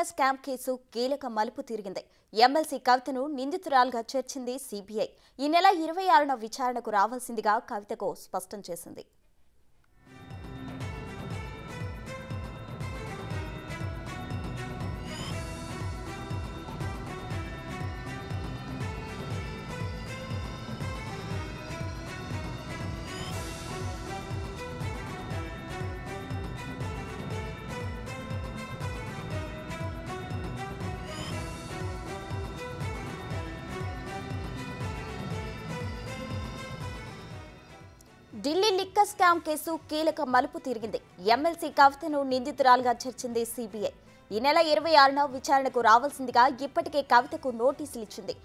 Liquor scam case కీలక మలుపు తిరిగింది. ఎమ్మెల్సీ కవితను నిందితురాలుగా చేర్చింది సిబిఐ. ఈ నెల 26న విచారణకు రావాల్సిందిగా కవితకు స్పష్టం చేసింది. ఢిల్లీ లిక్కర్ స్కామ్ కేసు కీలక మలుపు తిరిగింది. ఎమ్మెల్సీ కవితను నిందితురాలుగా చేర్చింది సిబిఐ. ఈ నెల 26న విచారణకు రావాల్సిందిగా ఇప్పటికే కవితకు నోటీసులు ఇచ్చింది.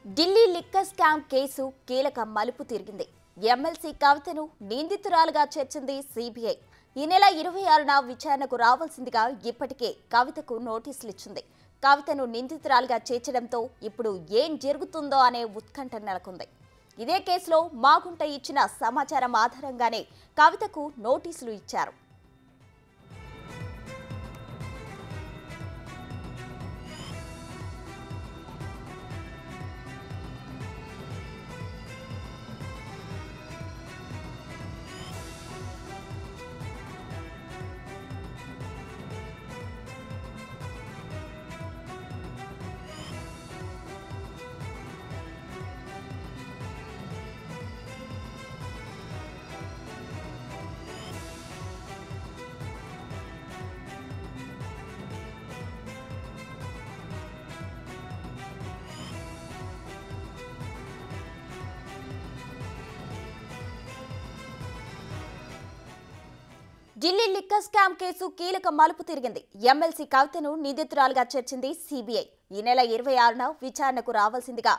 ఢిల్లీ లిక్కర్ స్కామ్ కేసు కీలక మలుపు తిరిగింది. ఎమ్మెల్సీ కవితను నిందితురాలుగా చేర్చింది సిబిఐ. ఈ నెల 26న విచారణకు రావాల్సిందిగా ఇప్పటికే కవితకు నోటీసులు ఇచ్చింది. కవితను నిందితురాలుగా చేర్చడంతో ఇప్పుడు ఏం జరుగుతుందో అనే ఉత్కంఠ నెలకొంది. ఇదే కేసులో మాగుంట ఇచ్చిన సమాచారం ఆధారంగానే కవితకు నోటీసులు ఇచ్చారు. ఢిల్లీ లిక్కర్ స్కామ్ కేసు కీలక మలుపు తిరిగింది. ఎమ్మెల్సీ కవితను నిందితురాలుగా చేర్చింది సిబిఐ. ఈ నెల 26న విచారణకు రావాల్సిందిగా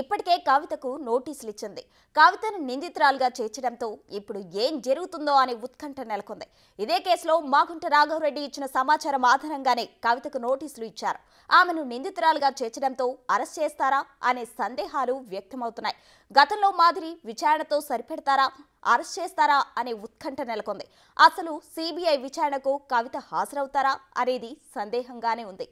ఇప్పటికే కవితకు నోటీసులు ఇచ్చింది. కవితను నిందితురాలుగా చేర్చడంతో ఇప్పుడు ఏం జరుగుతుందో అనే ఉత్కంఠ నెలకొంది. ఇదే కేసులో మాగుంట రాఘవరెడ్డి ఇచ్చిన సమాచారం ఆధారంగానే కవితకు నోటీసులు ఇచ్చారు. ఆమెను నిందితురాలుగా చేర్చడంతో అరెస్ట్ చేస్తారా అనే సందేహాలు వ్యక్తమవుతున్నాయి. గతంలో మాదిరి విచారణతో సరిపెడతారా, అరెస్ట్ చేస్తారా అనే ఉత్కంఠ నెలకొంది. అసలు సిబిఐ విచారణకు కవిత హాజరవుతారా అనేది సందేహంగానే ఉంది.